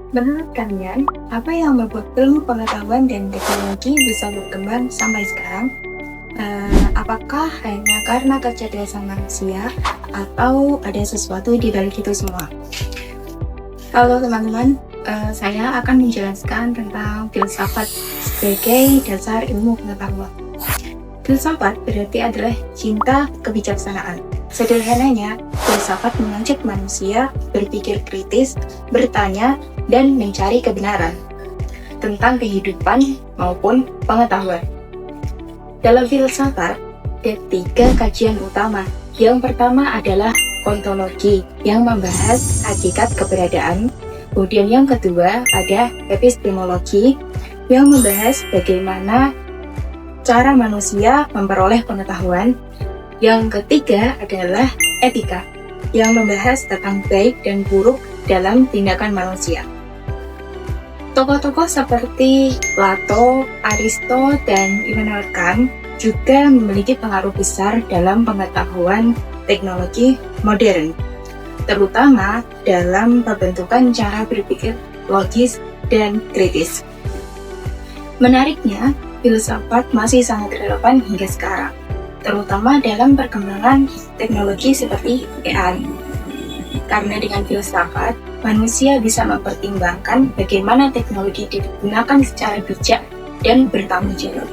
Menurut kalian, apa yang membuat ilmu pengetahuan dan teknologi bisa berkembang sampai sekarang? Apakah hanya karena kecerdasan manusia atau ada sesuatu di balik itu semua? Halo teman-teman, saya akan menjelaskan tentang filsafat sebagai dasar ilmu pengetahuan. Filsafat berarti adalah cinta kebijaksanaan. Sederhananya, filsafat mengajak manusia berpikir kritis, bertanya, dan mencari kebenaran tentang kehidupan maupun pengetahuan. Dalam filsafat, ada 3 kajian utama. Yang pertama adalah ontologi yang membahas hakikat keberadaan. Kemudian yang kedua ada epistemologi yang membahas bagaimana cara manusia memperoleh pengetahuan. Yang ketiga adalah etika yang membahas tentang baik dan buruk dalam tindakan manusia. Tokoh-tokoh seperti Plato, Aristo, dan Immanuel Kant juga memiliki pengaruh besar dalam pengetahuan teknologi modern, terutama dalam pembentukan cara berpikir logis dan kritis. Menariknya, filsafat masih sangat relevan hingga sekarang, terutama dalam perkembangan teknologi seperti AI. Karena dengan filsafat, manusia bisa mempertimbangkan bagaimana teknologi digunakan secara bijak dan bertanggung jawab.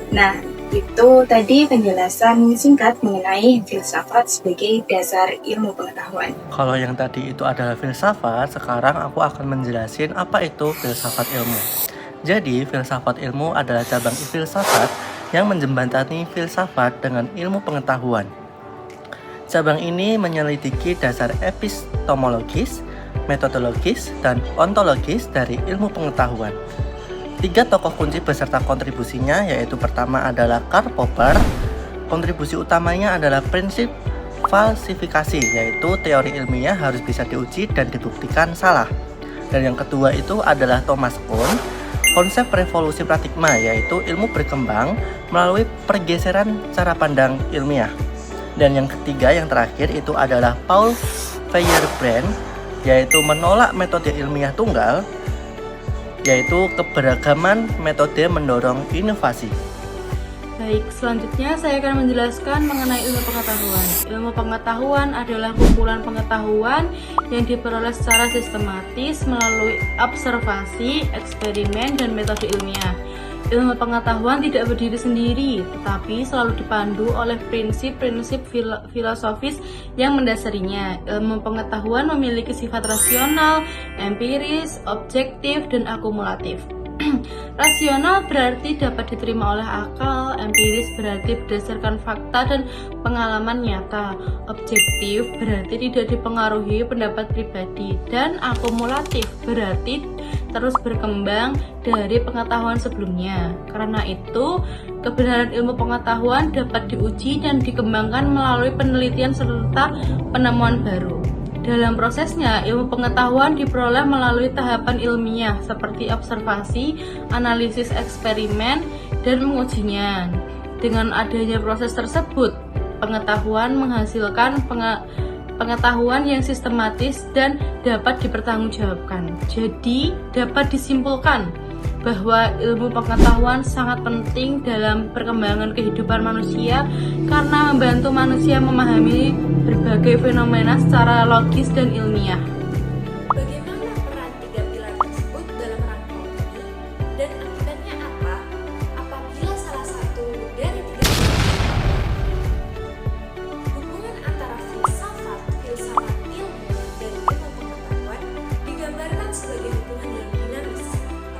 Nah, itu tadi penjelasan singkat mengenai filsafat sebagai dasar ilmu pengetahuan. Kalau yang tadi itu adalah filsafat, sekarang aku akan menjelasin apa itu filsafat ilmu. Jadi, filsafat ilmu adalah cabang filsafat yang menjembatani filsafat dengan ilmu pengetahuan. Cabang ini menyelidiki dasar epistemologis, metodologis, dan ontologis dari ilmu pengetahuan. 3 tokoh kunci beserta kontribusinya, yaitu pertama adalah Karl Popper. Kontribusi utamanya adalah prinsip falsifikasi, yaitu teori ilmiah harus bisa diuji dan dibuktikan salah. Dan yang kedua itu adalah Thomas Kuhn. Konsep revolusi paradigma, yaitu ilmu berkembang melalui pergeseran cara pandang ilmiah. Dan yang ketiga, yang terakhir itu adalah Paul Feyerabend, yaitu menolak metode ilmiah tunggal, yaitu keberagaman metode mendorong inovasi. Baik, selanjutnya saya akan menjelaskan mengenai ilmu pengetahuan. Ilmu pengetahuan adalah kumpulan pengetahuan yang diperoleh secara sistematis melalui observasi, eksperimen, dan metode ilmiah. Ilmu pengetahuan tidak berdiri sendiri, tetapi selalu dipandu oleh prinsip-prinsip filosofis yang mendasarinya. Ilmu pengetahuan memiliki sifat rasional, empiris, objektif, dan akumulatif. Rasional berarti dapat diterima oleh akal, empiris berarti berdasarkan fakta dan pengalaman nyata, objektif berarti tidak dipengaruhi pendapat pribadi, dan akumulatif berarti terus berkembang dari pengetahuan sebelumnya. Karena itu, kebenaran ilmu pengetahuan dapat diuji dan dikembangkan melalui penelitian serta penemuan baru. Dalam prosesnya, ilmu pengetahuan diperoleh melalui tahapan ilmiah seperti observasi, analisis eksperimen, dan mengujinya. Dengan adanya proses tersebut, pengetahuan menghasilkan pengetahuan yang sistematis dan dapat dipertanggungjawabkan. Jadi, dapat disimpulkan bahwa ilmu pengetahuan sangat penting dalam perkembangan kehidupan manusia karena membantu manusia memahami berbagai fenomena secara logis dan ilmiah. Bagaimana peran 3 pilar tersebut dalam rangka ini dan akibatnya apa apabila salah satu dari 3 pilar hubungan antara filsafat ilmu, dan ilmu pengetahuan digambarkan sebagai hubungan yang dinamis,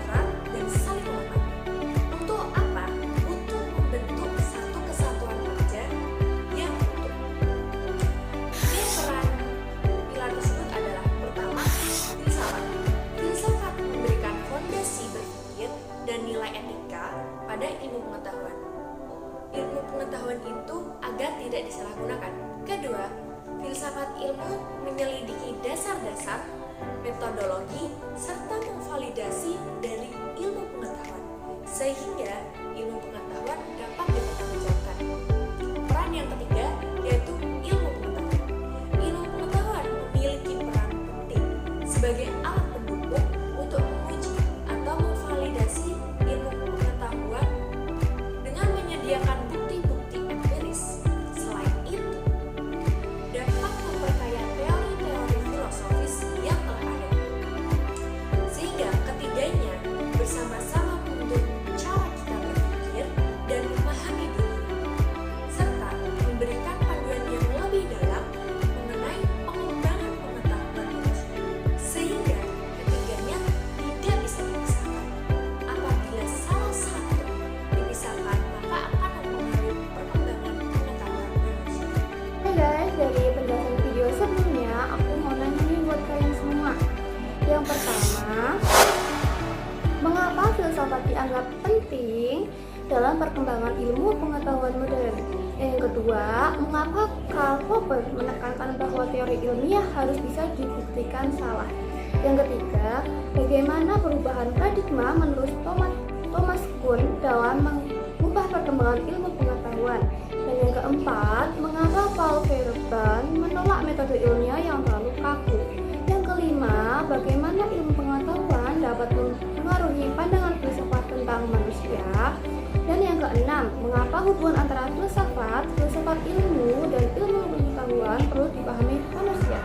erat, dan saling melengkapi. Untuk apa? Untuk membentuk satu kesatuan kerja yang utuh. Peran pilar tersebut adalah pertama, filsafat. Filsafat memberikan fondasi berpikir dan nilai etika pada ilmu pengetahuan. Ilmu pengetahuan itu agar tidak disalahgunakan. Kedua, filsafat ilmu menyelidiki dasar-dasar, metodologi, serta memvalidasi dari ilmu pengetahuan, sehingga ilmu pengetahuan dapat dipertanggungjawabkan. Peran yang ketiga yaitu ilmu pengetahuan. Ilmu pengetahuan memiliki peran penting sebagai alat pendukung sangat penting dalam perkembangan ilmu pengetahuan modern. Yang kedua, mengapa Karl Popper menekankan bahwa teori ilmiah harus bisa dibuktikan salah. Yang ketiga, bagaimana perubahan paradigma menurut Thomas Kuhn dalam mengubah perkembangan ilmu pengetahuan. Dan yang keempat, mengapa Paul Verhoeven menolak metode ilmiah yang terlalu kaku. Yang kelima, bagaimana ilmu pengetahuan dapat mempengaruhi pandangan filsafat tentang manusia. Dan yang keenam, mengapa hubungan antara filsafat ilmu, dan ilmu pengetahuan perlu dipahami manusia.